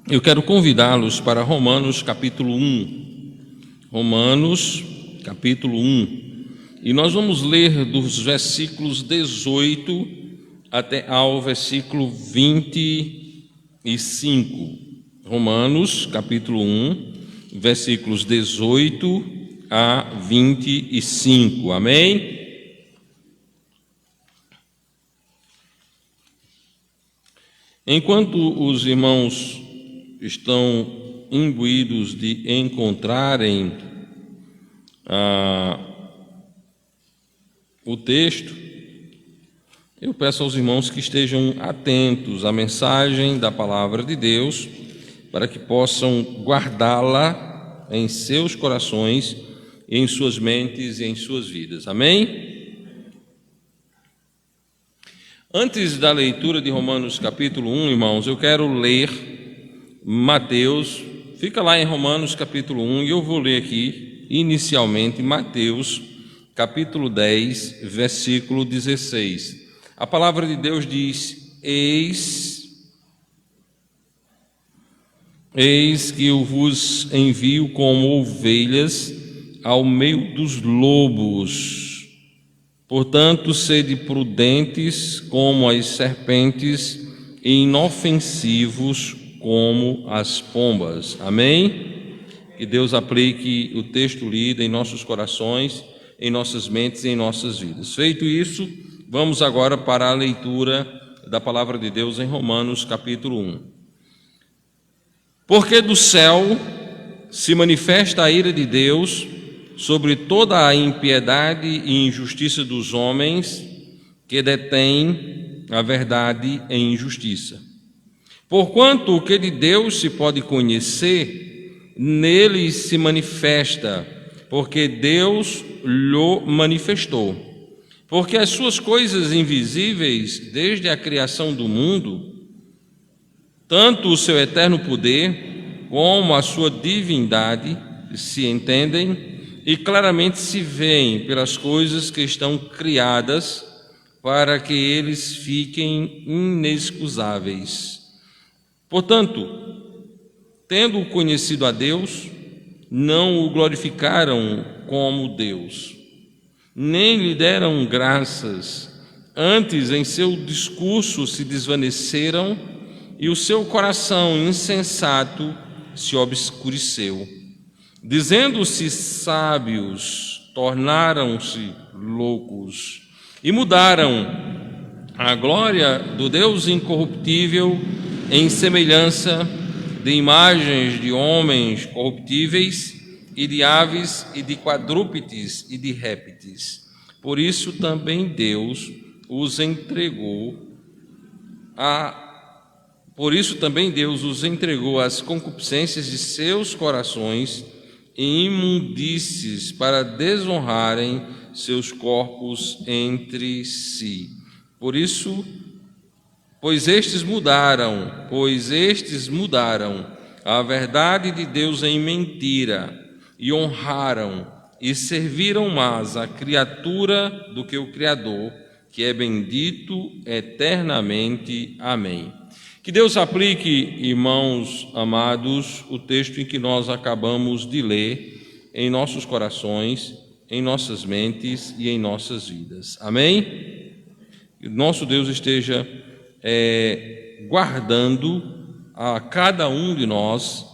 eu quero convidá-los para Romanos capítulo 1. Romanos capítulo 1. E nós vamos ler dos versículos 18 até ao versículo 25. Romanos capítulo 1, versículos 18 a 25. Amém? Enquanto os irmãos estão imbuídos de encontrarem o texto, eu peço aos irmãos que estejam atentos à mensagem da palavra de Deus, para que possam guardá-la em seus corações, em suas mentes e em suas vidas. Amém? Antes da leitura de Romanos capítulo 1, irmãos, eu quero ler Mateus. Fica lá em Romanos capítulo 1 e eu vou ler aqui inicialmente Mateus capítulo 10, versículo 16. A palavra de Deus diz: Eis que eu vos envio como ovelhas ao meio dos lobos. Portanto, sede prudentes como as serpentes e inofensivos como as pombas. Amém? Que Deus aplique o texto lido em nossos corações, em nossas mentes e em nossas vidas. Feito isso, vamos agora para a leitura da palavra de Deus em Romanos capítulo 1. Porque do céu se manifesta a ira de Deus sobre toda a impiedade e injustiça dos homens que detêm a verdade em injustiça. Porquanto o que de Deus se pode conhecer, nele se manifesta, porque Deus lhe manifestou. Porque as suas coisas invisíveis, desde a criação do mundo, tanto o seu eterno poder como a sua divindade se entendem e claramente se veem pelas coisas que estão criadas, para que eles fiquem inexcusáveis. Portanto, tendo conhecido a Deus, não o glorificaram como Deus, nem lhe deram graças, antes em seu discurso se desvaneceram e o seu coração insensato se obscureceu. Dizendo-se sábios, tornaram-se loucos e mudaram a glória do Deus incorruptível em semelhança de imagens de homens corruptíveis e de aves e de quadrúpedes e de répteis. Por isso também Deus os entregou às concupiscências de seus corações e imundícies, para desonrarem seus corpos entre si. Pois estes mudaram a verdade de Deus em mentira, e honraram e serviram mais a criatura do que o Criador, que é bendito eternamente. Amém. Que Deus aplique, irmãos amados, o texto em que nós acabamos de ler em nossos corações, em nossas mentes e em nossas vidas. Amém? Que nosso Deus esteja guardando a cada um de nós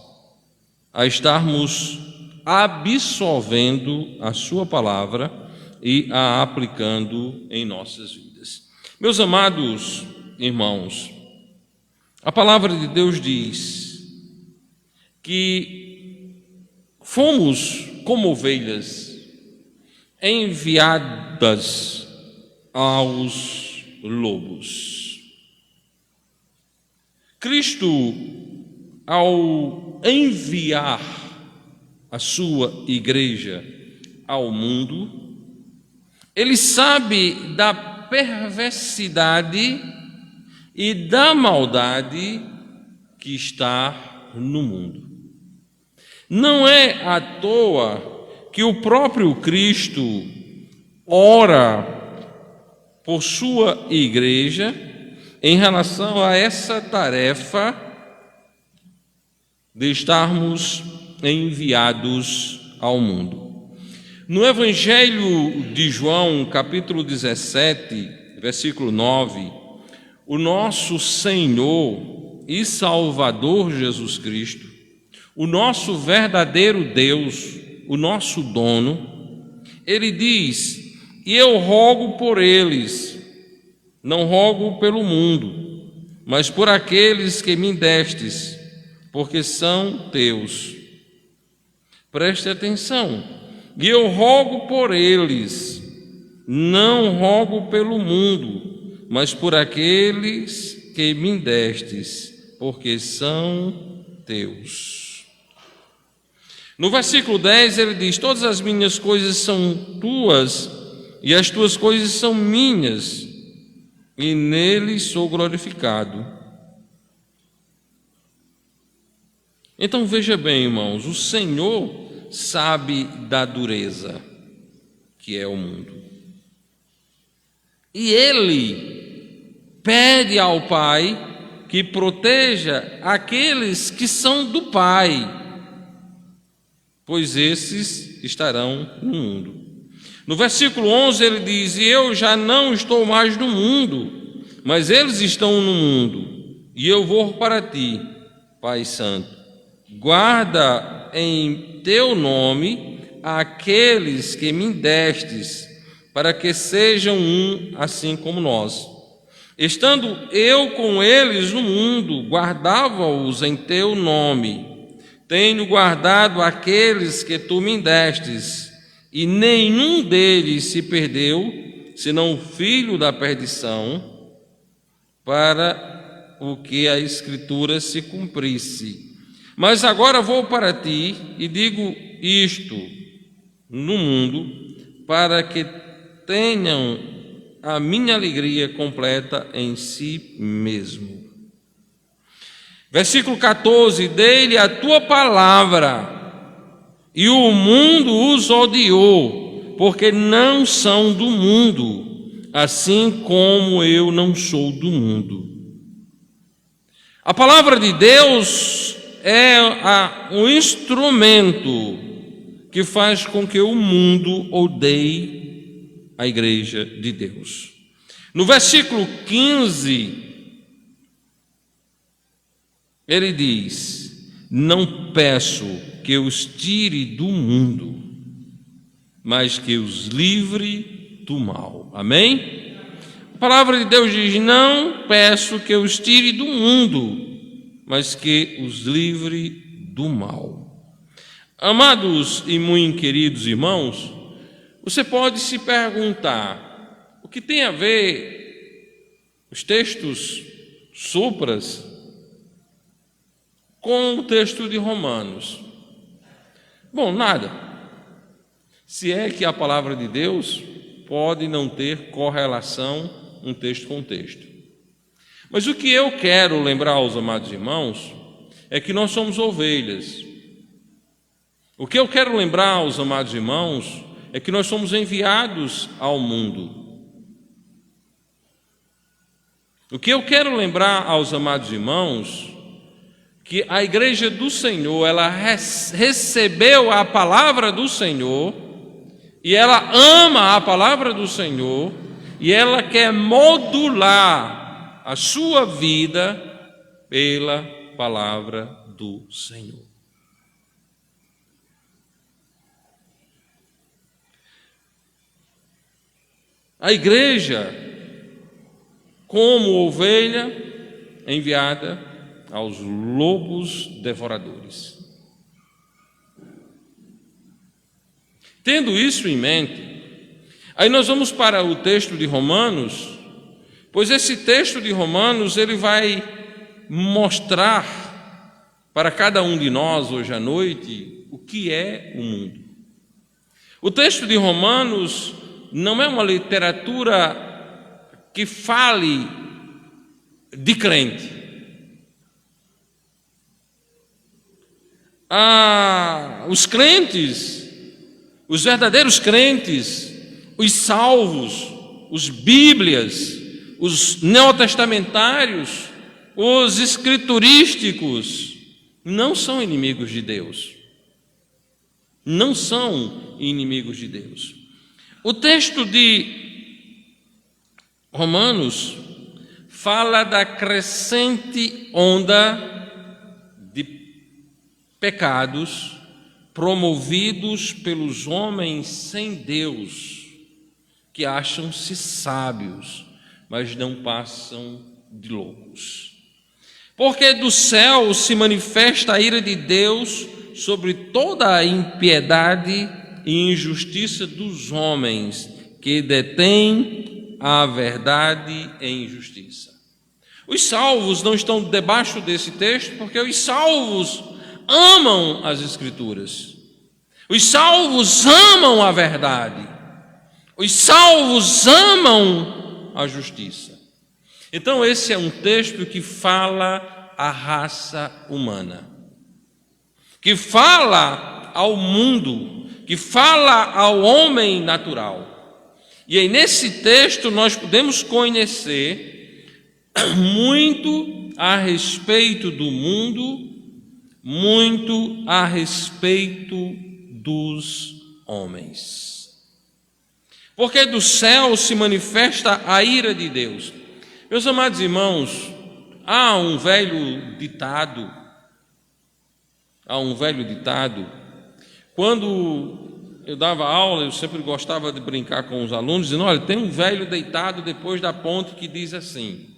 a estarmos absorvendo a sua palavra e a aplicando em nossas vidas. Meus amados irmãos, a palavra de Deus diz que fomos como ovelhas enviadas aos lobos. Cristo, ao enviar a sua igreja ao mundo, ele sabe da perversidade e da maldade que está no mundo. Não é à toa que o próprio Cristo ora por sua igreja em relação a essa tarefa de estarmos enviados ao mundo. No Evangelho de João, capítulo 17, versículo 9, o nosso Senhor e Salvador Jesus Cristo, o nosso verdadeiro Deus, o nosso dono, ele diz: e eu rogo por eles, não rogo pelo mundo, mas por aqueles que me destes, porque são teus. Preste atenção. E eu rogo por eles, não rogo pelo mundo, mas por aqueles que me destes, porque são teus. No versículo 10 ele diz: todas as minhas coisas são tuas, e as tuas coisas são minhas, e nele sou glorificado. Então veja bem, irmãos, o Senhor sabe da dureza que é o mundo. E Ele pede ao Pai que proteja aqueles que são do Pai, pois esses estarão no mundo. No versículo 11 ele diz: e eu já não estou mais no mundo, mas eles estão no mundo, e eu vou para ti, Pai Santo. Guarda em teu nome aqueles que me destes, para que sejam um, assim como nós. Estando eu com eles no mundo, guardava-os em teu nome. Tenho guardado aqueles que tu me destes, e nenhum deles se perdeu, senão o filho da perdição, para o que a Escritura se cumprisse. Mas agora vou para ti e digo isto no mundo, para que tenham a minha alegria completa em si mesmo. Versículo 14: dei-lhe a tua palavra, e o mundo os odiou, porque não são do mundo, assim como eu não sou do mundo. A palavra de Deus é um instrumento que faz com que o mundo odeie a igreja de Deus. No versículo 15, ele diz: não peço que os tire do mundo, mas que os livre do mal. Amém? A palavra de Deus diz: não peço que os tire do mundo, mas que os livre do mal. Amados e muito queridos irmãos, você pode se perguntar: o que tem a ver os textos supras com o texto de Romanos? Bom, nada. Se é que a palavra de Deus pode não ter correlação um texto com texto. Mas o que eu quero lembrar aos amados irmãos é que nós somos ovelhas. O que eu quero lembrar aos amados irmãos é que nós somos enviados ao mundo. O que eu quero lembrar aos amados irmãos que a igreja do Senhor, ela recebeu a palavra do Senhor, e ela ama a palavra do Senhor, e ela quer modular a sua vida pela palavra do Senhor. A igreja, como ovelha enviada aos lobos devoradores. Tendo isso em mente, aí nós vamos para o texto de Romanos, pois esse texto de Romanos ele vai mostrar para cada um de nós hoje à noite o que é o mundo. O texto de Romanos não é uma literatura que fale de crente. Os crentes, os verdadeiros crentes, os salvos, os bíblias, os neotestamentários, os escriturísticos, não são inimigos de Deus. Não são inimigos de Deus. O texto de Romanos fala da crescente onda de pecados promovidos pelos homens sem Deus, que acham-se sábios, mas não passam de loucos. Porque do céu se manifesta a ira de Deus sobre toda a impiedade e injustiça dos homens que detêm a verdade em injustiça. Os salvos não estão debaixo desse texto porque os salvos amam as Escrituras. Os salvos amam a verdade. Os salvos amam a justiça. Então esse é um texto que fala à raça humana, que fala ao mundo, que fala ao homem natural. E aí nesse texto nós podemos conhecer muito a respeito do mundo, muito a respeito dos homens. Porque do céu se manifesta a ira de Deus. Meus amados irmãos, há um velho ditado, quando eu dava aula, eu sempre gostava de brincar com os alunos, dizendo, olha, tem um velho deitado depois da ponte que diz assim.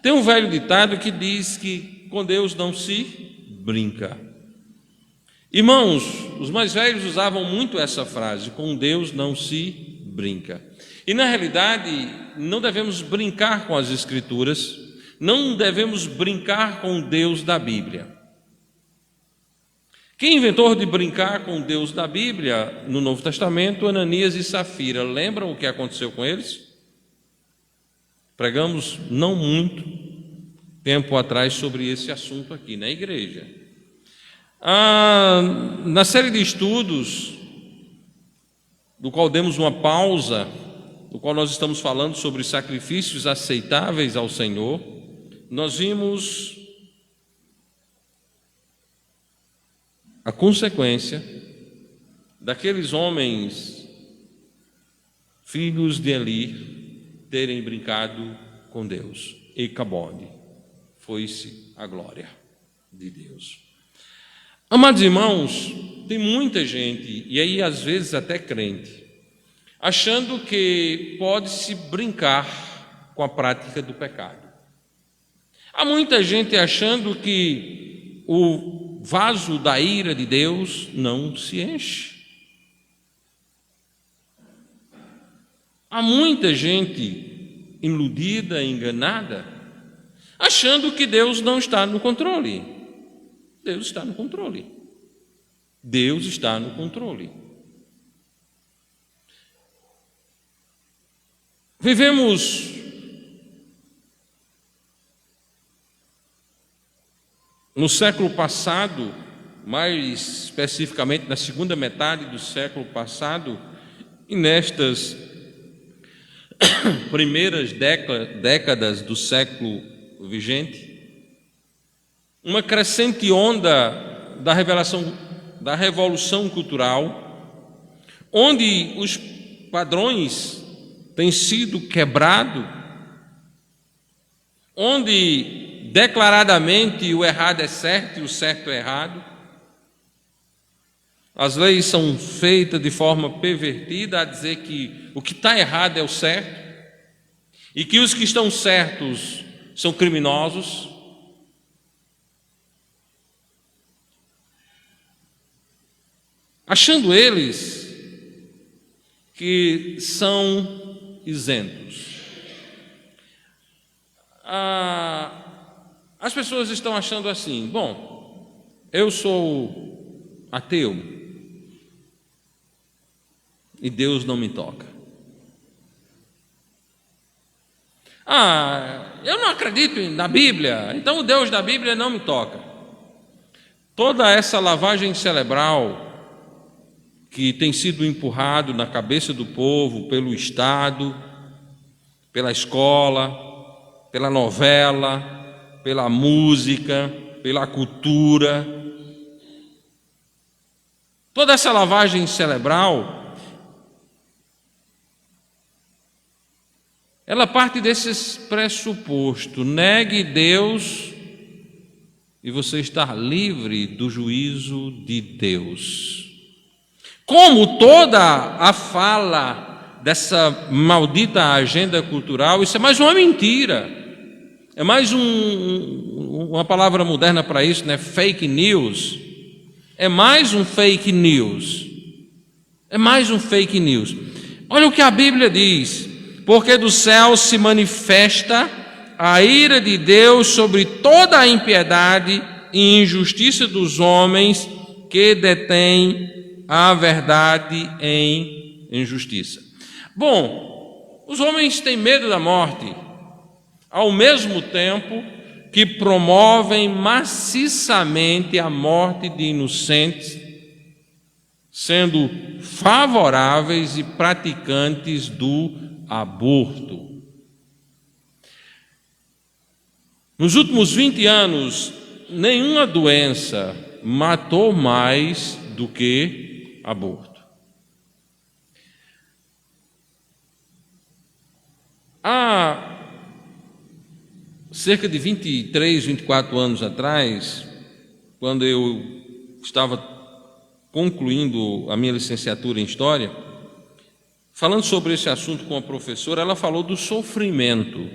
Tem um velho ditado que diz que com Deus não se brinca. Irmãos, os mais velhos usavam muito essa frase, com Deus não se brinca. E na realidade, não devemos brincar com as Escrituras, não devemos brincar com o Deus da Bíblia. Quem inventou de brincar com o Deus da Bíblia no Novo Testamento? Ananias e Safira. Lembram o que aconteceu com eles? Pregamos não muito tempo atrás sobre esse assunto aqui na igreja. Na série de estudos, do qual demos uma pausa, no qual nós estamos falando sobre sacrifícios aceitáveis ao Senhor, nós vimos a consequência daqueles homens, filhos de Eli, terem brincado com Deus. E Icabode, foi-se a glória de Deus. Amados irmãos, tem muita gente, e aí às vezes até crente, achando que pode-se brincar com a prática do pecado. Há muita gente achando que o vaso da ira de Deus não se enche. Há muita gente iludida, enganada, achando que Deus não está no controle. Deus está no controle. Deus está no controle. Vivemos no século passado, mais especificamente na segunda metade do século passado, e nestas primeiras décadas do século vigente, uma crescente onda da revolução cultural, onde os padrões têm sido quebrados, onde declaradamente o errado é certo e o certo é errado. As leis são feitas de forma pervertida a dizer que o que está errado é o certo e que os que estão certos são criminosos. Achando eles que são isentos. As pessoas estão achando assim, bom, eu sou ateu e Deus não me toca. Eu não acredito na Bíblia, então o Deus da Bíblia não me toca. Toda essa lavagem cerebral que tem sido empurrado na cabeça do povo pelo Estado, pela escola, pela novela, pela música, pela cultura. Toda essa lavagem cerebral, ela parte desse pressuposto: negue Deus e você está livre do juízo de Deus. Como toda a fala dessa maldita agenda cultural, isso é mais uma mentira, é mais uma palavra moderna para isso, né? Fake news. É mais um fake news. É mais um fake news. Olha o que a Bíblia diz: porque do céu se manifesta a ira de Deus sobre toda a impiedade e injustiça dos homens que detêm a verdade em injustiça. Bom, os homens têm medo da morte, ao mesmo tempo que promovem maciçamente a morte de inocentes, sendo favoráveis e praticantes do aborto. Nos últimos 20 anos, nenhuma doença matou mais do que aborto. Há cerca de 23, 24 anos atrás, quando eu estava concluindo a minha licenciatura em História, falando sobre esse assunto com a professora, ela falou do sofrimento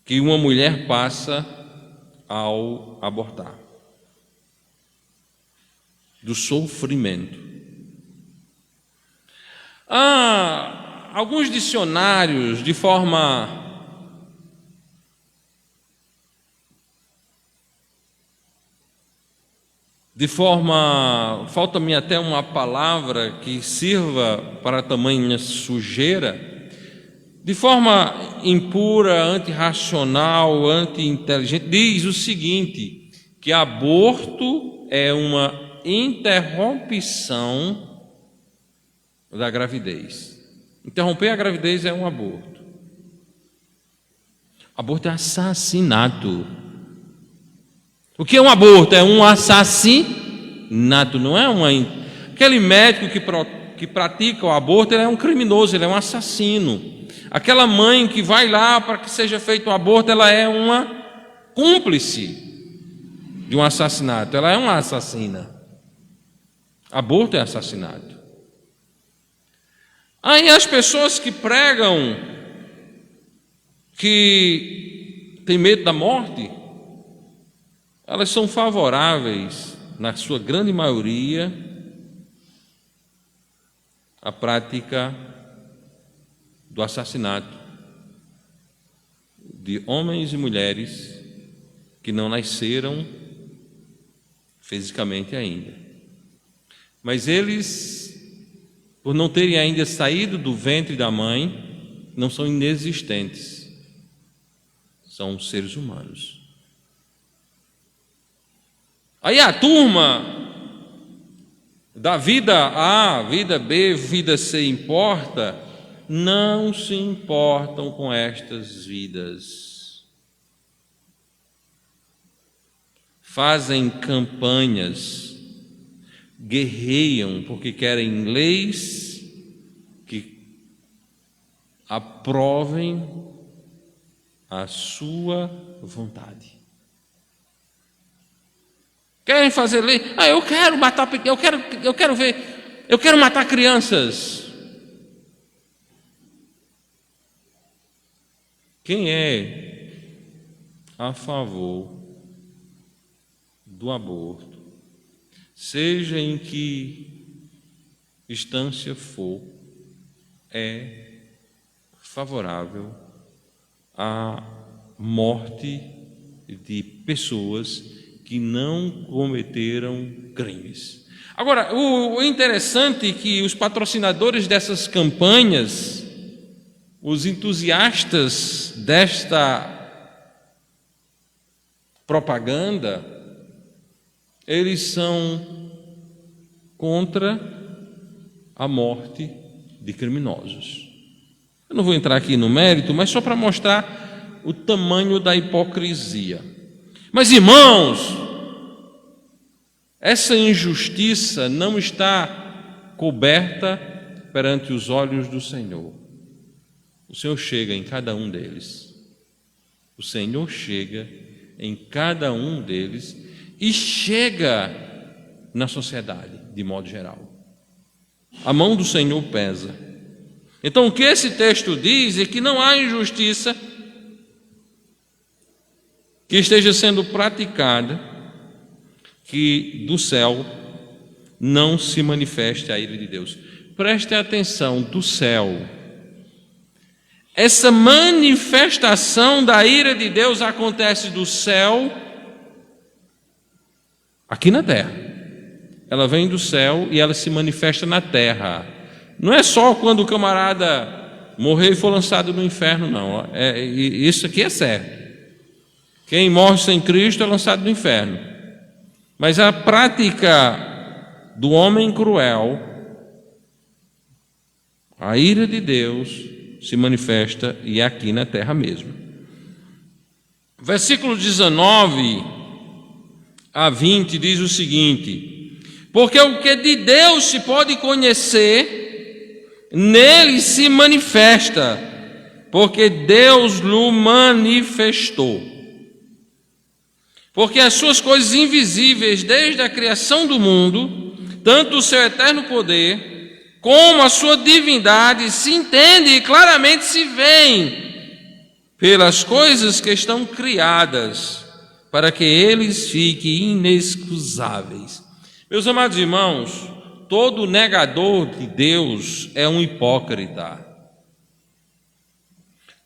que uma mulher passa ao abortar. Do sofrimento. Há alguns dicionários, de forma falta-me até uma palavra que sirva para tamanha sujeira, de forma impura, antirracional, anti-inteligente, diz o seguinte: que aborto é uma interrupção da gravidez. Interromper a gravidez é um aborto. Aborto é assassinato. O que é um aborto? É um assassinato, não é aquele médico que pratica o aborto, ele é um criminoso, ele é um assassino. Aquela mãe que vai lá para que seja feito o aborto, ela é uma cúmplice de um assassinato, ela é uma assassina. Aborto é assassinato. Aí as pessoas que pregam que tem medo da morte, elas são favoráveis, na sua grande maioria, à prática do assassinato de homens e mulheres que não nasceram fisicamente ainda. Mas eles, por não terem ainda saído do ventre da mãe, não são inexistentes. São seres humanos. Aí a turma da vida A, vida B, vida C não se importam com estas vidas. Fazem campanhas, guerreiam porque querem leis que aprovem a sua vontade. Querem fazer lei? Eu quero matar, eu quero matar crianças. Quem é a favor do aborto, seja em que instância for, é favorável à morte de pessoas que não cometeram crimes. Agora, o interessante é que os patrocinadores dessas campanhas, os entusiastas desta propaganda, eles são contra a morte de criminosos. Eu não vou entrar aqui no mérito, mas só para mostrar o tamanho da hipocrisia. Mas, irmãos, essa injustiça não está coberta perante os olhos do Senhor. O Senhor chega em cada um deles. O Senhor chega em cada um deles e chega na sociedade, de modo geral. A mão do Senhor pesa. Então, o que esse texto diz é que não há injustiça que esteja sendo praticada, que do céu não se manifeste a ira de Deus. Preste atenção, do céu. Essa manifestação da ira de Deus acontece do céu aqui na terra. Ela vem do céu e ela se manifesta na terra. Não é só quando o camarada morreu e foi lançado no inferno, não. Isso aqui é certo. Quem morre sem Cristo é lançado no inferno. Mas a prática do homem cruel, a ira de Deus se manifesta e é aqui na terra mesmo. Versículo 19 a 20 diz o seguinte: porque o que de Deus se pode conhecer, nele se manifesta, porque Deus lhe manifestou. Porque as suas coisas invisíveis desde a criação do mundo, tanto o seu eterno poder, como a sua divindade, se entende e claramente se veem pelas coisas que estão criadas, para que eles fiquem inexcusáveis. Meus amados irmãos, todo negador de Deus é um hipócrita.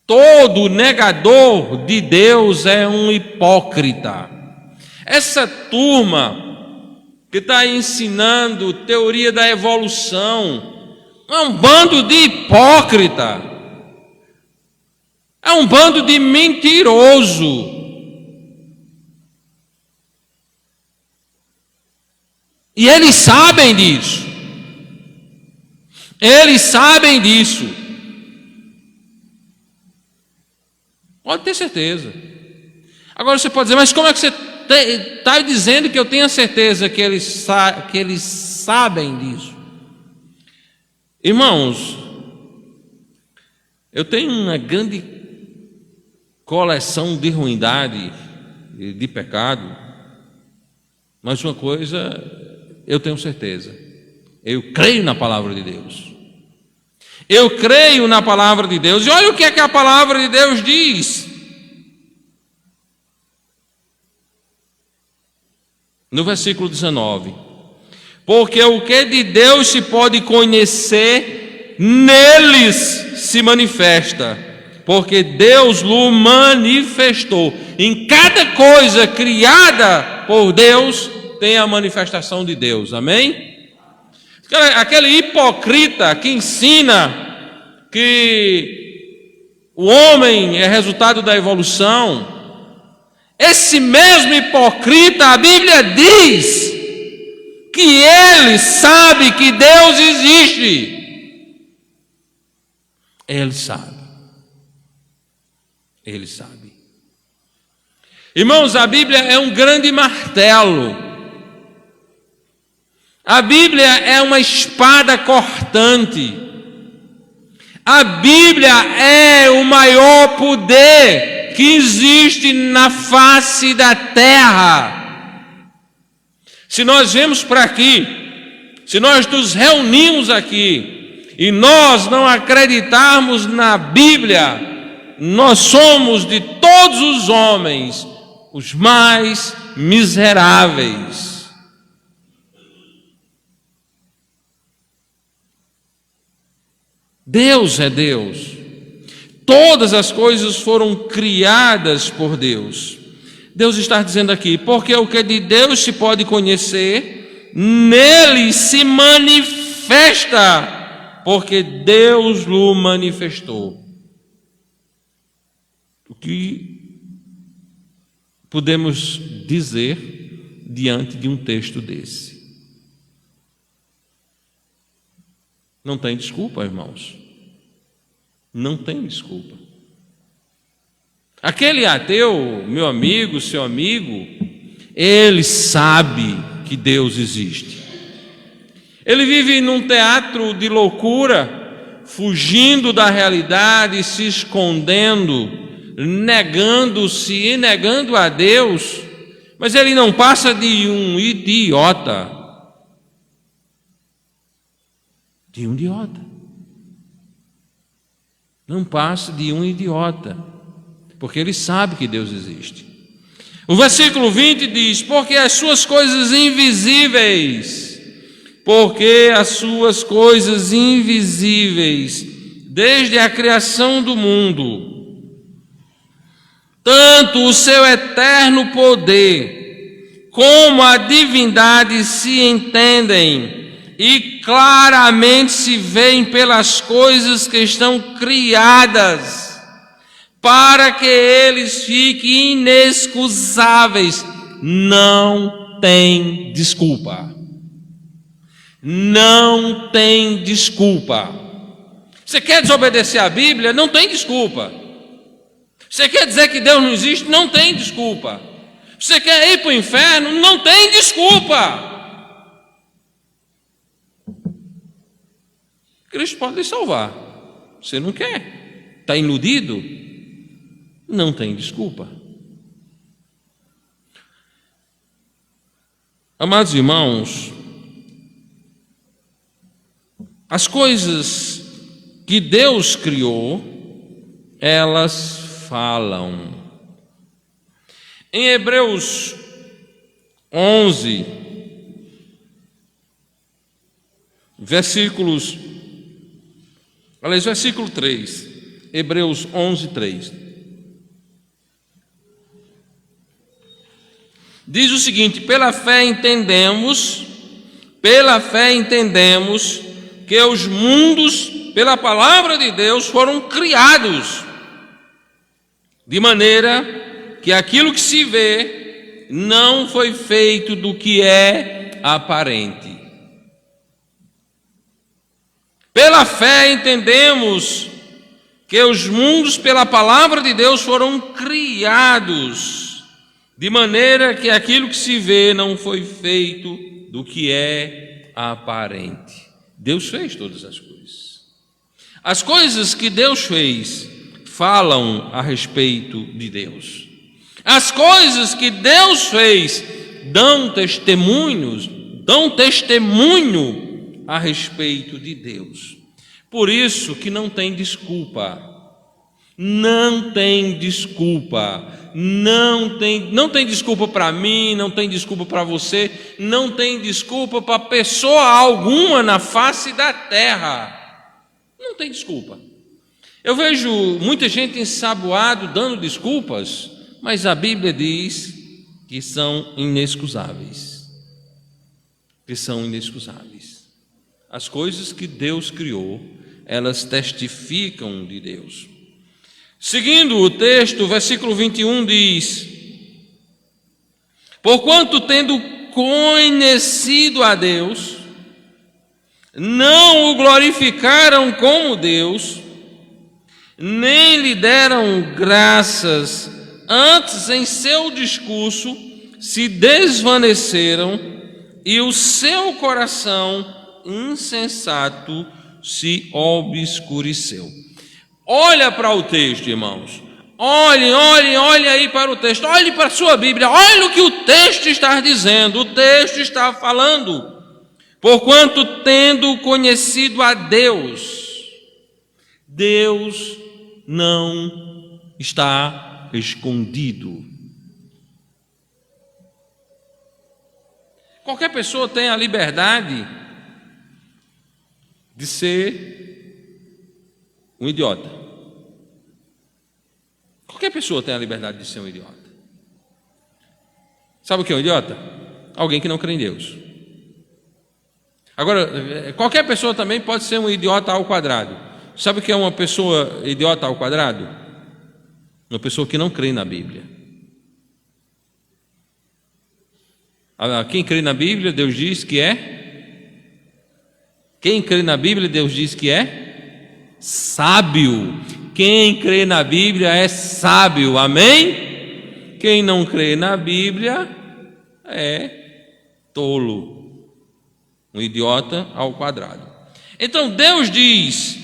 Todo negador de Deus é um hipócrita. Essa turma que está ensinando teoria da evolução é um bando de hipócrita, é um bando de mentiroso. E eles sabem disso. Eles sabem disso. Pode ter certeza. Agora você pode dizer, mas como é que você está dizendo que eu tenho a certeza que eles sabem disso? Irmãos, eu tenho uma grande coleção de ruindade, de pecado, mas uma coisa eu tenho certeza: eu creio na palavra de Deus. Eu creio na palavra de Deus. E olha o que é que a palavra de Deus diz. No versículo 19: porque o que de Deus se pode conhecer, neles se manifesta, porque Deus lhe manifestou. Em cada coisa criada por Deus tem a manifestação de Deus, amém? Aquele hipocrita que ensina que o homem é resultado da evolução, esse mesmo hipocrita, a Bíblia diz que ele sabe que Deus existe. Ele sabe. Ele sabe. Irmãos, a Bíblia é um grande martelo. A Bíblia é uma espada cortante. A Bíblia é o maior poder que existe na face da terra. Se nós vemos para aqui, se nós nos reunimos aqui e nós não acreditarmos na Bíblia, nós somos de todos os homens os mais miseráveis. Deus é Deus. Todas as coisas foram criadas por Deus. Deus está dizendo aqui, porque o que de Deus se pode conhecer, nele se manifesta, porque Deus lhe manifestou. O que podemos dizer diante de um texto desse? Não tem desculpa, irmãos. Não tem desculpa. Aquele ateu, meu amigo, seu amigo, ele sabe que Deus existe. Ele vive num teatro de loucura, fugindo da realidade, se escondendo, negando-se e negando a Deus, mas ele não passa de um idiota. De um idiota. Não passa de um idiota, porque ele sabe que Deus existe. O versículo 20 diz: porque as suas coisas invisíveis, desde a criação do mundo, tanto o seu eterno poder como a divindade se entendem e claramente se veem pelas coisas que estão criadas, para que eles fiquem inexcusáveis. Não tem desculpa. Não tem desculpa. Você quer desobedecer a Bíblia? Não tem desculpa. Você quer dizer que Deus não existe? Não tem desculpa. Você quer ir para o inferno? Não tem desculpa. Cristo pode lhe salvar. Você não quer? Está iludido? Não tem desculpa. Amados irmãos, as coisas que Deus criou, elas falam. Em Hebreus 11, versículo 3, Hebreus 11, 3. Diz o seguinte: pela fé entendemos que os mundos, pela palavra de Deus, foram criados, de maneira que aquilo que se vê não foi feito do que é aparente. Pela fé entendemos que os mundos, pela palavra de Deus, foram criados, de maneira que aquilo que se vê não foi feito do que é aparente. Deus fez todas as coisas. As coisas que Deus fez falam a respeito de Deus. As coisas que Deus fez dão testemunho a respeito de Deus. Por isso que não tem desculpa. Não tem desculpa. Não tem desculpa para mim, não tem desculpa para você, não tem desculpa para pessoa alguma na face da terra. Não tem desculpa. Eu vejo muita gente ensaboado dando desculpas, mas a Bíblia diz que são inexcusáveis. As coisas que Deus criou, elas testificam de Deus. Seguindo o texto, o versículo 21 diz: porquanto tendo conhecido a Deus, não o glorificaram como Deus, nem lhe deram graças, antes em seu discurso se desvaneceram e o seu coração insensato se obscureceu. Olha para o texto, irmãos. Olhe aí para o texto. Olhe para a sua Bíblia. Olha o que o texto está dizendo. O texto está falando: porquanto tendo conhecido a Deus, Deus não está escondido. Qualquer pessoa tem a liberdade de ser um idiota. Qualquer pessoa tem a liberdade de ser um idiota. Sabe o que é um idiota? Alguém que não crê em Deus. Agora, qualquer pessoa também pode ser um idiota ao quadrado. Sabe o que é uma pessoa idiota ao quadrado? Uma pessoa que não crê na Bíblia. Quem crê na Bíblia, Deus diz que é? Quem crê na Bíblia, Deus diz que é sábio. Quem crê na Bíblia é sábio, amém? Quem não crê na Bíblia é tolo, um idiota ao quadrado. Então Deus diz: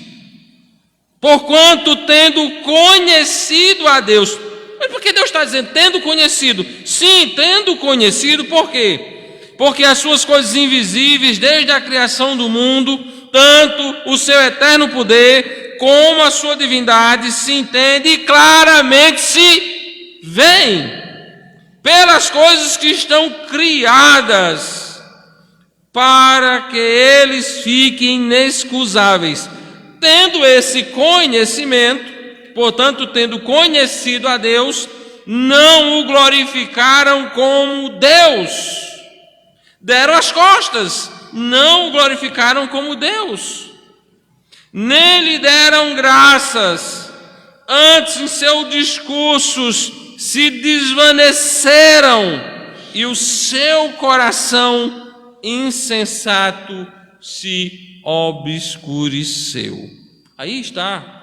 porquanto tendo conhecido a Deus. Mas por que Deus está dizendo tendo conhecido? Sim, tendo conhecido, por quê? Porque as suas coisas invisíveis, desde a criação do mundo, tanto o seu eterno poder, como a sua divindade, se entende e claramente se veem pelas coisas que estão criadas, para que eles fiquem inexcusáveis. Tendo esse conhecimento, portanto, tendo conhecido a Deus, não o glorificaram como Deus. Deram as costas, não o glorificaram como Deus. Nem lhe deram graças. Antes, em seus discursos, se desvaneceram e o seu coração insensato se obscureceu. Aí está.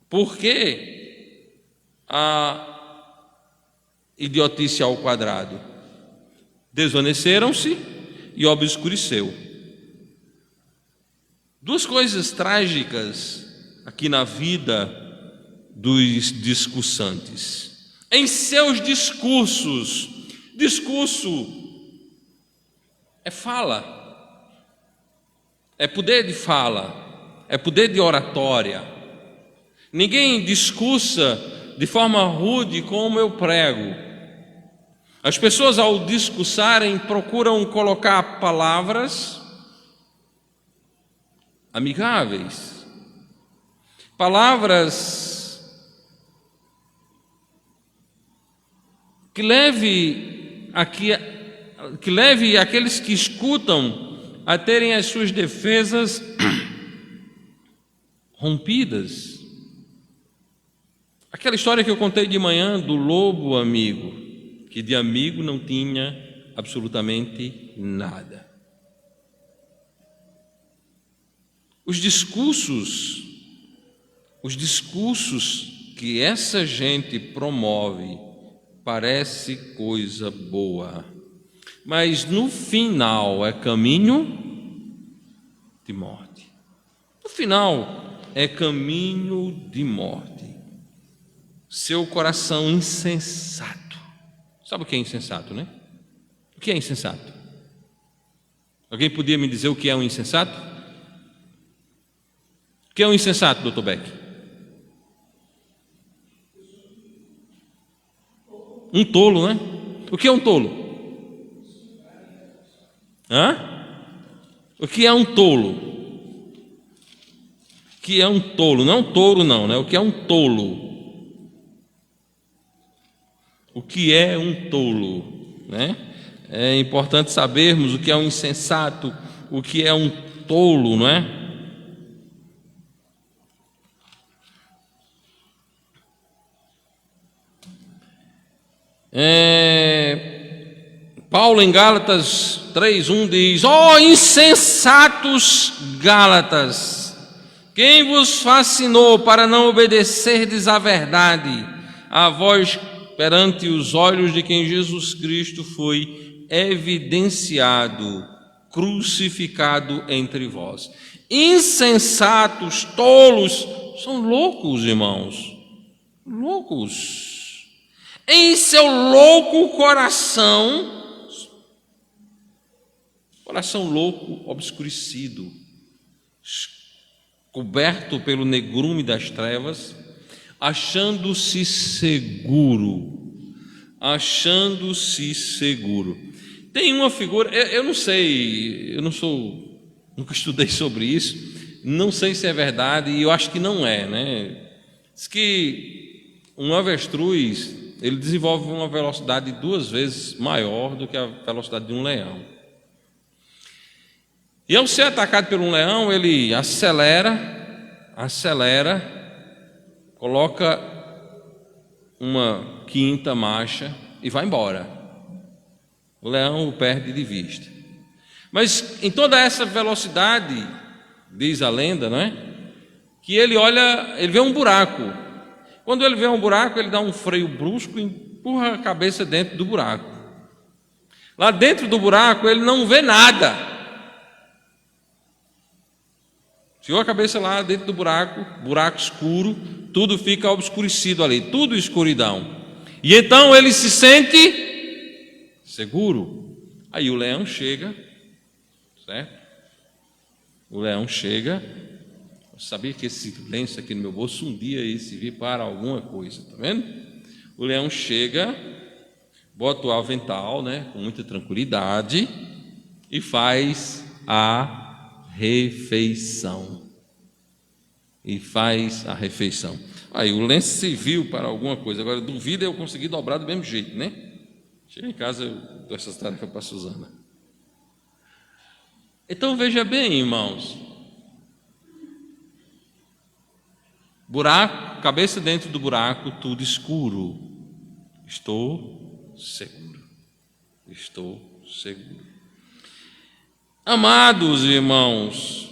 Por que a idiotice ao quadrado? Desvaneceram-se e obscureceu. Duas coisas trágicas aqui na vida dos discursantes. Em seus discursos, discurso é fala, é poder de fala, é poder de oratória. Ninguém discursa de forma rude como eu prego. As pessoas, ao discursarem, procuram colocar palavras amigáveis, palavras que leve aqueles que escutam a terem as suas defesas rompidas. Aquela história que eu contei de manhã do lobo amigo, que de amigo não tinha absolutamente nada. Os discursos que essa gente promove parece coisa boa, mas no final é caminho de morte. No final é caminho de morte. Seu coração insensato. Sabe o que é insensato, né? O que é insensato? Alguém podia me dizer o que é um insensato? O que é um insensato, Dr. Beck? Um tolo, né? O que é um tolo? O que é um tolo? O que é um tolo? Não é um touro, não, né? O que é um tolo? O que é um tolo, né? É importante sabermos o que é um insensato, o que é um tolo, não é? Paulo em Gálatas 3:1 diz: ó insensatos Gálatas, quem vos fascinou para não obedecerdes à verdade, a vós perante os olhos de quem Jesus Cristo foi evidenciado, crucificado entre vós. Insensatos, tolos, são loucos, irmãos, loucos. Em seu louco coração louco, obscurecido, coberto pelo negrume das trevas, achando-se seguro. Tem uma figura, eu não sei, nunca estudei sobre isso, não sei se é verdade, e eu acho que não é, né? Diz que um avestruz, ele desenvolve uma velocidade 2 vezes maior do que a velocidade de um leão. E ao ser atacado por um leão, ele acelera, coloca uma quinta marcha e vai embora. O leão o perde de vista. Mas em toda essa velocidade, diz a lenda, não é? que ele olha, ele vê um buraco. Quando ele vê um buraco, ele dá um freio brusco e empurra a cabeça dentro do buraco. Lá dentro do buraco, ele não vê nada. Tirou a cabeça lá dentro do buraco, buraco escuro, tudo fica obscurecido ali, tudo escuridão. E então ele se sente seguro. Aí o leão chega, certo? O leão chega. Eu sabia que esse lenço aqui no meu bolso um dia ia servir para alguma coisa, tá vendo? O leão chega, bota o avental, né, com muita tranquilidade e faz a refeição. Aí o lenço serviu para alguma coisa. Agora, duvido eu conseguir dobrar do mesmo jeito, né? Chega em casa, eu dou essas tarefas para a Suzana. Então, veja bem, irmãos. Buraco, cabeça dentro do buraco, tudo escuro. Estou seguro. Amados irmãos,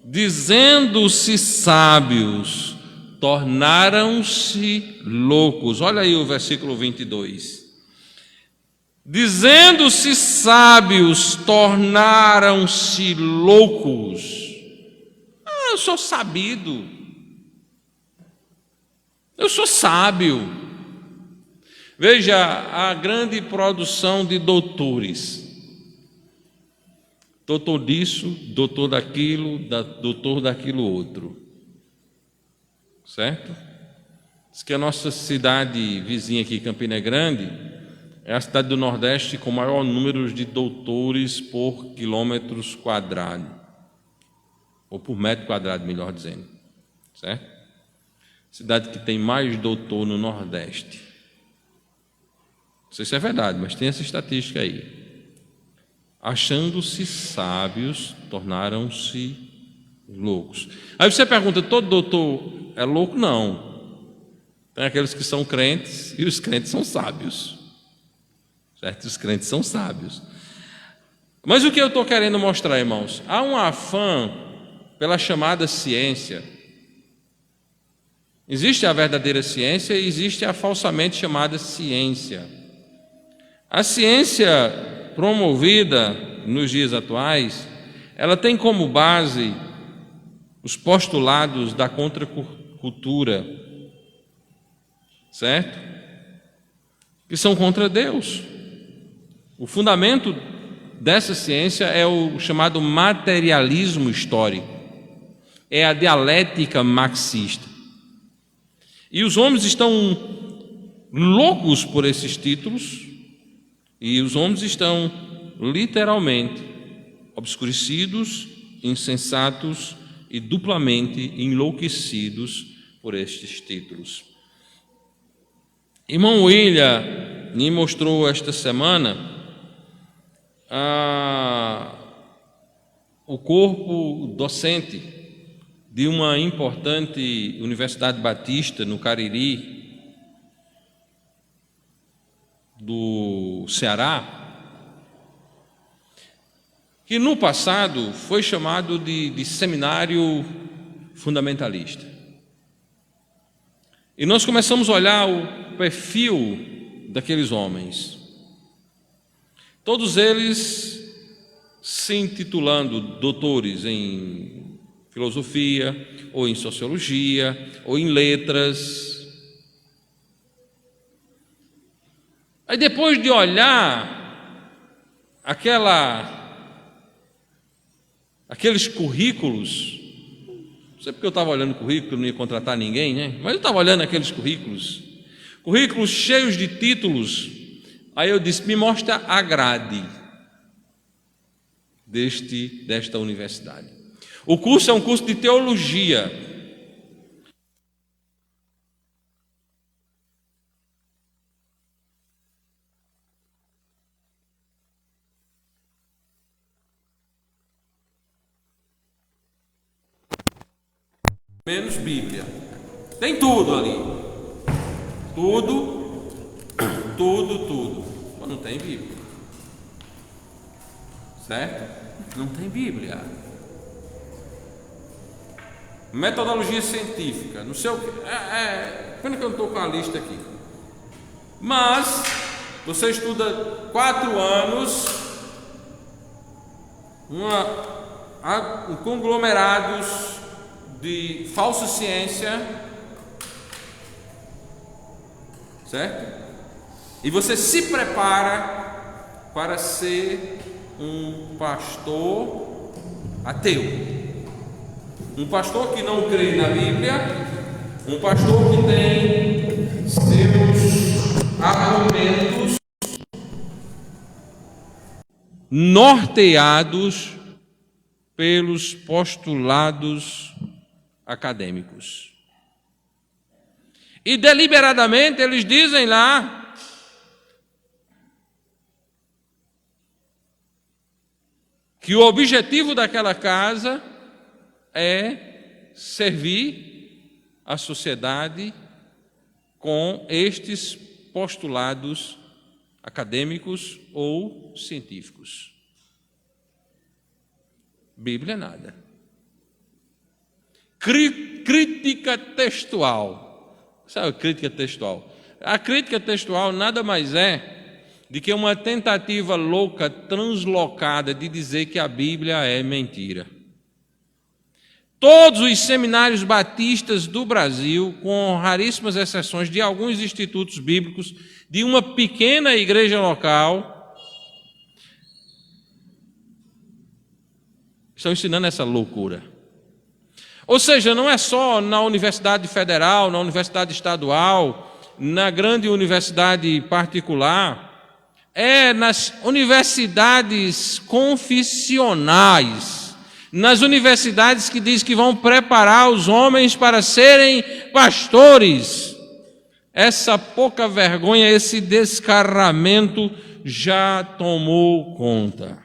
dizendo-se sábios, tornaram-se loucos. Olha aí o versículo 22. Dizendo-se sábios, tornaram-se loucos. Eu sou sabido. Eu sou sábio. Veja a grande produção de doutores. Doutor disso, doutor daquilo, doutor daquilo outro. Certo? Diz que a nossa cidade vizinha aqui, Campina Grande, é a cidade do Nordeste com maior número de doutores por quilômetros quadrados. Ou por metro quadrado, melhor dizendo. Certo? Cidade que tem mais doutor no Nordeste. Não sei se é verdade, mas tem essa estatística aí. Achando-se sábios, tornaram-se loucos. Aí você pergunta, todo doutor é louco? Não. Tem aqueles que são crentes e os crentes são sábios. Certo? Os crentes são sábios. Mas o que eu estou querendo mostrar, irmãos? Há um afã pela chamada ciência. Existe a verdadeira ciência e existe a falsamente chamada ciência. A ciência promovida nos dias atuais, ela tem como base os postulados da contracultura, certo? Que são contra Deus. O fundamento dessa ciência é o chamado materialismo histórico, é a dialética marxista. E os homens estão loucos por esses títulos, e os homens estão literalmente obscurecidos, insensatos e duplamente enlouquecidos por estes títulos. Irmão William me mostrou esta semana o corpo docente de uma importante universidade batista no Cariri, do Ceará, que no passado foi chamado de seminário fundamentalista. E nós começamos a olhar o perfil daqueles homens. Todos eles se intitulando doutores em filosofia, ou em sociologia, ou em letras. Aí depois de olhar aqueles currículos, não sei porque eu estava olhando o currículo, não ia contratar ninguém, né? Mas eu estava olhando aqueles currículos cheios de títulos. Aí eu disse, me mostra a grade desta universidade. O curso é um curso de teologia. Menos Bíblia. Tem tudo ali. Tudo. Mas não tem Bíblia. Certo? Não tem Bíblia. metodologia científica, não sei o que. Quando que eu não estou com a lista aqui? Mas você estuda 4 anos, conglomerados de falsa ciência, certo? E você se prepara para ser um pastor ateu, um pastor que não crê na Bíblia, um pastor que tem seus argumentos norteados pelos postulados acadêmicos. E deliberadamente eles dizem lá que o objetivo daquela casa é servir a sociedade com estes postulados acadêmicos ou científicos. Bíblia nada. Crítica textual. Sabe a crítica textual? A crítica textual nada mais é de que uma tentativa louca, translocada de dizer que a Bíblia é mentira. Todos os seminários batistas do Brasil, com raríssimas exceções de alguns institutos bíblicos, de uma pequena igreja local, estão ensinando essa loucura. Ou seja, não é só na Universidade Federal, na Universidade Estadual, na grande universidade particular, é nas universidades confissionais, nas universidades que diz que vão preparar os homens para serem pastores. Essa pouca vergonha, esse descarramento já tomou conta.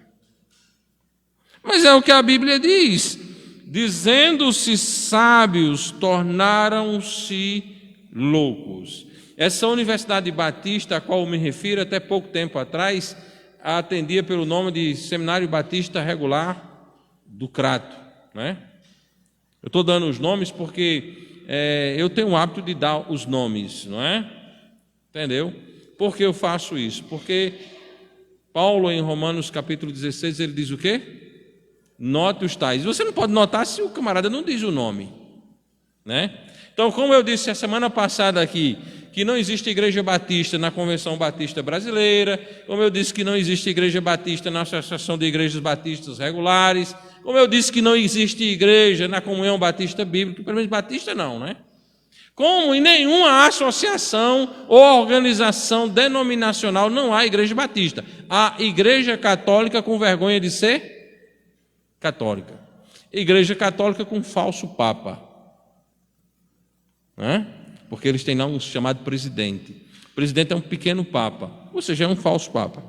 Mas é o que a Bíblia diz: dizendo-se sábios, tornaram-se loucos. Essa universidade batista a qual eu me refiro, até pouco tempo atrás, atendia pelo nome de Seminário Batista Regular do Crato, né? Eu estou dando os nomes porque eu tenho o hábito de dar os nomes, não é? Entendeu? Por que eu faço isso? Porque Paulo, em Romanos capítulo 16, ele diz o quê? Note os tais. Você não pode notar se o camarada não diz o nome, né? Então, como eu disse a semana passada aqui, que não existe igreja batista na Convenção Batista Brasileira, como eu disse que não existe igreja batista na Associação de Igrejas Batistas Regulares, como eu disse que não existe igreja na Comunhão Batista Bíblica, pelo menos batista não, né? Como em nenhuma associação ou organização denominacional não há igreja batista. Há igreja católica com vergonha de ser católica. Igreja católica com falso papa, né? Porque eles têm lá um chamado presidente. O presidente é um pequeno papa, ou seja, é um falso papa.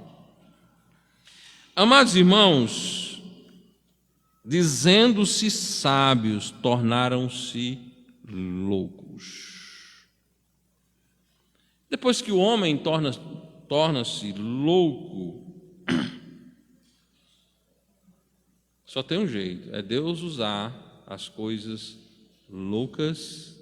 Amados irmãos, dizendo-se sábios, tornaram-se loucos. Depois que o homem torna-se louco, só tem um jeito, é Deus usar as coisas loucas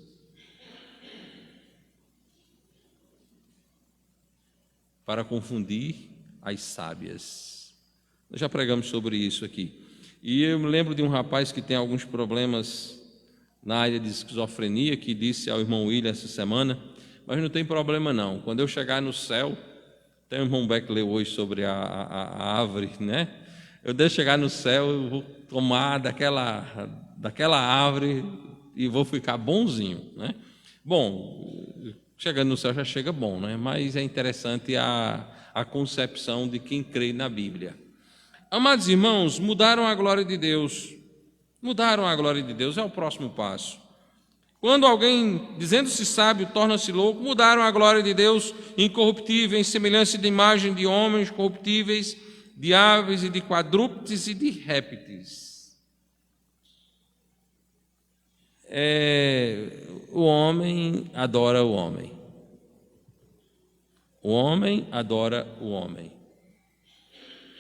para confundir as sábias. Nós já pregamos sobre isso aqui. E eu me lembro de um rapaz que tem alguns problemas na área de esquizofrenia, que disse ao irmão William essa semana: mas não tem problema não, quando eu chegar no céu, tem o irmão Beck leu hoje sobre a árvore, né? Eu deixo chegar no céu, eu vou tomar daquela árvore e vou ficar bonzinho, né? Bom, chegando no céu já chega bom, né? Mas é interessante a concepção de quem crê na Bíblia. Amados irmãos, mudaram a glória de Deus. Mudaram a glória de Deus, é o próximo passo. Quando alguém, dizendo-se sábio, torna-se louco, mudaram a glória de Deus incorruptível, em semelhança de imagem de homens corruptíveis, de aves e de quadrúpedes e de répteis. O homem adora o homem. O homem adora o homem.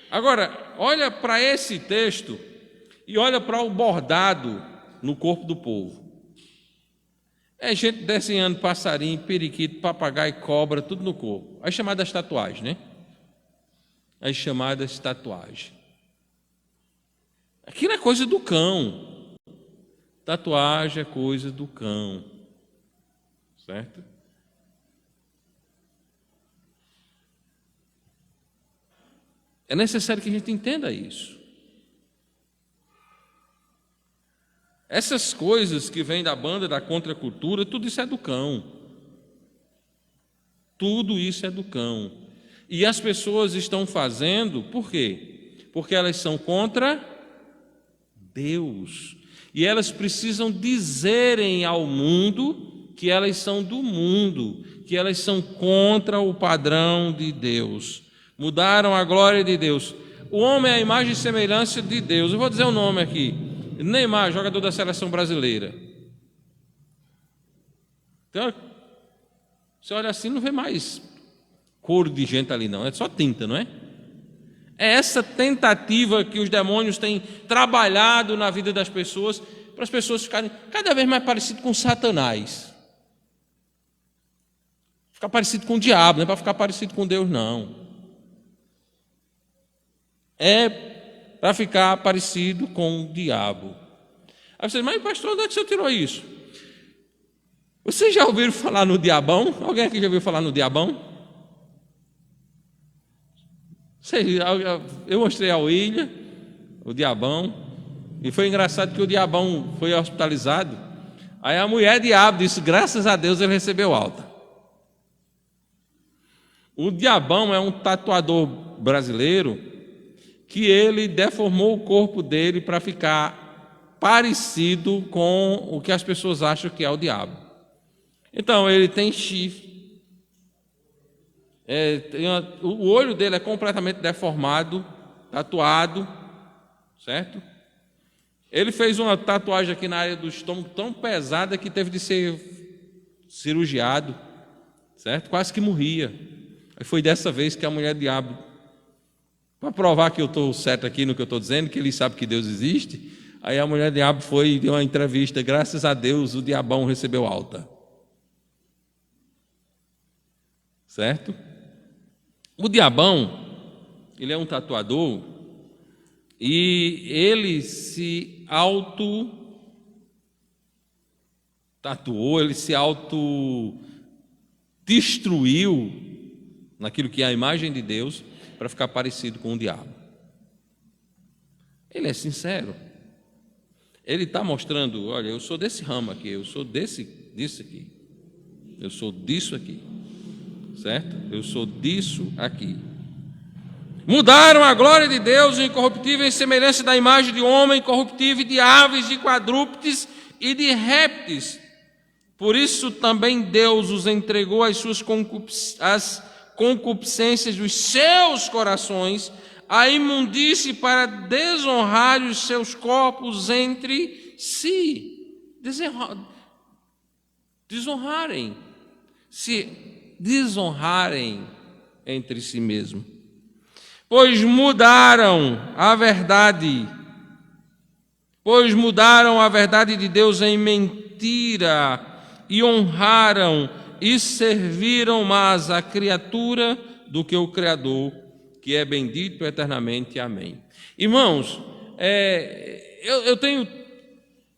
Agora, olha para esse texto e olha para o bordado no corpo do povo. É gente desenhando passarinho, periquito, papagaio, cobra, tudo no corpo. As chamadas tatuagens, né? As chamadas tatuagens. Aquilo é coisa do cão. Tatuagem é coisa do cão. Certo? É necessário que a gente entenda isso. Essas coisas que vêm da banda da contracultura, tudo isso é do cão. Tudo isso é do cão. E as pessoas estão fazendo, por quê? Porque elas são contra Deus. E elas precisam dizerem ao mundo que elas são do mundo, que elas são contra o padrão de Deus. Mudaram a glória de Deus. O homem é a imagem e semelhança de Deus. Eu vou dizer o nome aqui. Neymar, jogador da seleção brasileira. Então, você olha assim, não vê mais cor de gente ali não, é só tinta, não é? É essa tentativa que os demônios têm trabalhado na vida das pessoas, para as pessoas ficarem cada vez mais parecidas com Satanás. Ficar parecido com o diabo, não é para ficar parecido com Deus, não. É para ficar parecido com o diabo. Aí você diz, mas pastor, onde é que você tirou isso? Vocês já ouviram falar no diabão? Alguém aqui já ouviu falar no diabão? Eu mostrei ao William o diabão, e foi engraçado que o diabão foi hospitalizado. Aí a mulher diabo disse, graças a Deus ele recebeu alta. O diabão é um tatuador brasileiro que ele deformou o corpo dele para ficar parecido com o que as pessoas acham que é o diabo. Então, ele tem chifre, o olho dele é completamente deformado, tatuado, certo? Ele fez uma tatuagem aqui na área do estômago tão pesada que teve de ser cirurgiado, certo? Quase que morria. Aí foi dessa vez que a mulher diabo, para provar que eu estou certo aqui no que eu estou dizendo, que ele sabe que Deus existe, aí a mulher diabo foi e deu uma entrevista, graças a Deus o diabão recebeu alta. Certo? O diabão, ele é um tatuador e ele se auto-tatuou, ele se auto-destruiu naquilo que é a imagem de Deus para ficar parecido com o diabo. Ele é sincero. Ele está mostrando, olha, eu sou desse ramo aqui, eu sou disso aqui, eu sou disso aqui. Certo? Eu sou disso aqui. Mudaram a glória de Deus incorruptível em semelhança da imagem de homem corruptível, de aves, de quadrúpedes e de répteis. Por isso também Deus os entregou às suas concupiscências dos seus corações, a imundície para desonrar os seus corpos entre si. Desonrarem entre si mesmo, pois mudaram a verdade de Deus em mentira e honraram e serviram mais a criatura do que o Criador, que é bendito eternamente. Amém. Irmãos, eu tenho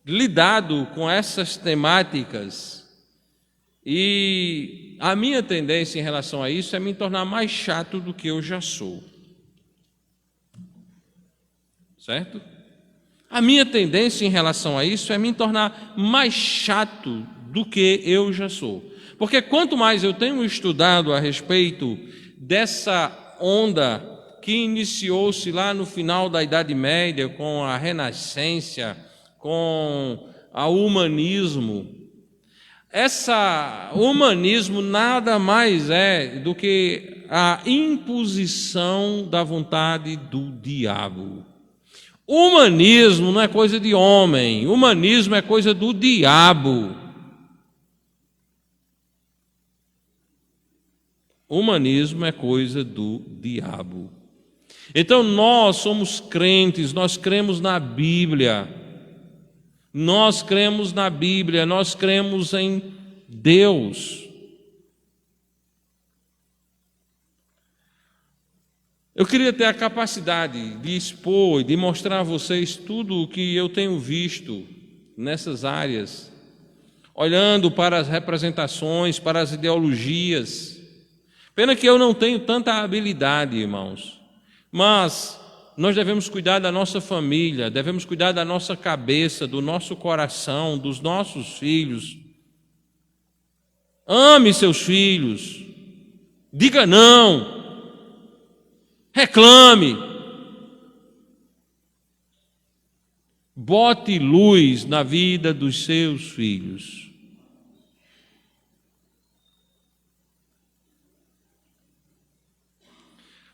lidado com essas temáticas e a minha tendência em relação a isso é me tornar mais chato do que eu já sou. Certo? A minha tendência em relação a isso é me tornar mais chato do que eu já sou. Porque quanto mais eu tenho estudado a respeito dessa onda que iniciou-se lá no final da Idade Média, com a Renascença, com o humanismo, o humanismo nada mais é do que a imposição da vontade do diabo. O humanismo não é coisa de homem, o humanismo é coisa do diabo. O humanismo é coisa do diabo. Então nós somos crentes, nós cremos na Bíblia. Nós cremos na Bíblia, nós cremos em Deus. Eu queria ter a capacidade de expor e de mostrar a vocês tudo o que eu tenho visto nessas áreas, olhando para as representações, para as ideologias. Pena que eu não tenho tanta habilidade, irmãos, mas nós devemos cuidar da nossa família, devemos cuidar da nossa cabeça, do nosso coração, dos nossos filhos. Ame seus filhos, diga não, reclame, bote luz na vida dos seus filhos.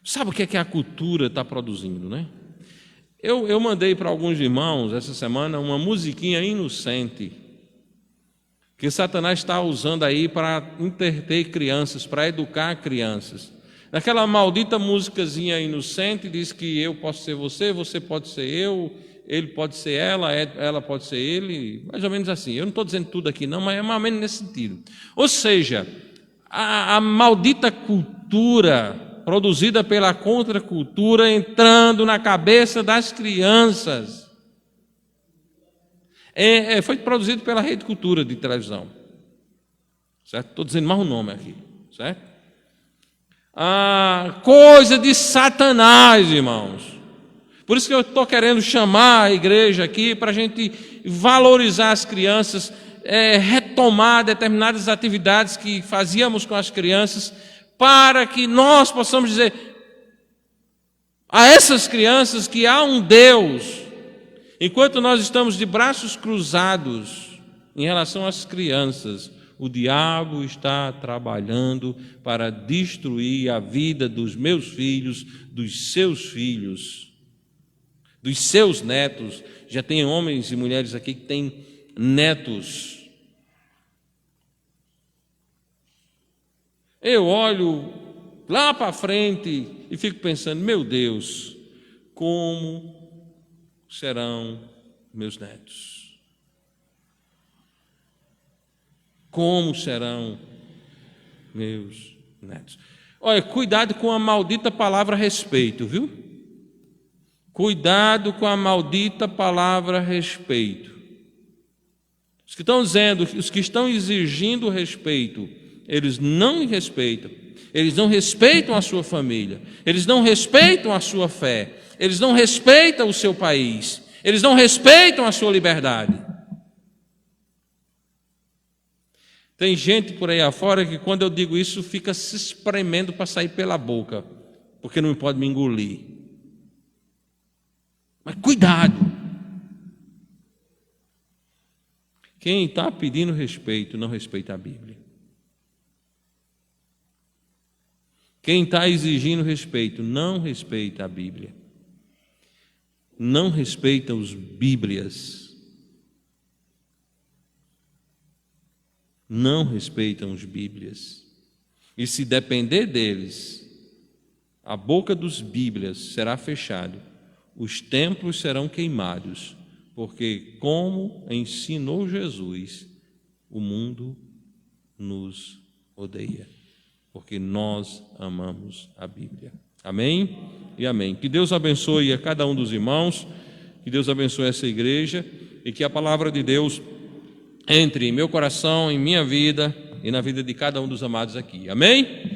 Sabe o que é que a cultura está produzindo, né? Eu mandei para alguns irmãos essa semana uma musiquinha inocente que Satanás está usando aí para entreter crianças, para educar crianças. Naquela maldita musicazinha inocente diz que eu posso ser você, você pode ser eu, ele pode ser ela pode ser ele, mais ou menos assim. Eu não estou dizendo tudo aqui não, mas é mais ou menos nesse sentido. Ou seja, a maldita cultura produzida pela contracultura entrando na cabeça das crianças. Foi produzido pela Rede Cultura de televisão. Certo? Estou dizendo mais um nome aqui. Certo? Coisa de Satanás, irmãos. Por isso que eu estou querendo chamar a igreja aqui para a gente valorizar as crianças, retomar determinadas atividades que fazíamos com as crianças, para que nós possamos dizer a essas crianças que há um Deus. Enquanto nós estamos de braços cruzados em relação às crianças, o diabo está trabalhando para destruir a vida dos meus filhos, dos seus filhos, dos seus netos. Já tem homens e mulheres aqui que têm netos. Eu olho lá para frente e fico pensando, meu Deus, como serão meus netos? Como serão meus netos? Olha, cuidado com a maldita palavra respeito, viu? Cuidado com a maldita palavra respeito. Os que estão dizendo, os que estão exigindo respeito, eles não me respeitam, eles não respeitam a sua família, eles não respeitam a sua fé, eles não respeitam o seu país, eles não respeitam a sua liberdade. Tem gente por aí afora que quando eu digo isso fica se espremendo para sair pela boca, porque não pode me engolir. Mas cuidado! Quem está pedindo respeito não respeita a Bíblia. Quem está exigindo respeito não respeita a Bíblia. Não respeita os Bíblias. Não respeitam os Bíblias. E se depender deles, a boca dos Bíblias será fechada, os templos serão queimados, porque, como ensinou Jesus, o mundo nos odeia, porque nós amamos a Bíblia. Amém e amém. Que Deus abençoe a cada um dos irmãos, que Deus abençoe essa igreja e que a palavra de Deus entre em meu coração, em minha vida e na vida de cada um dos amados aqui. Amém?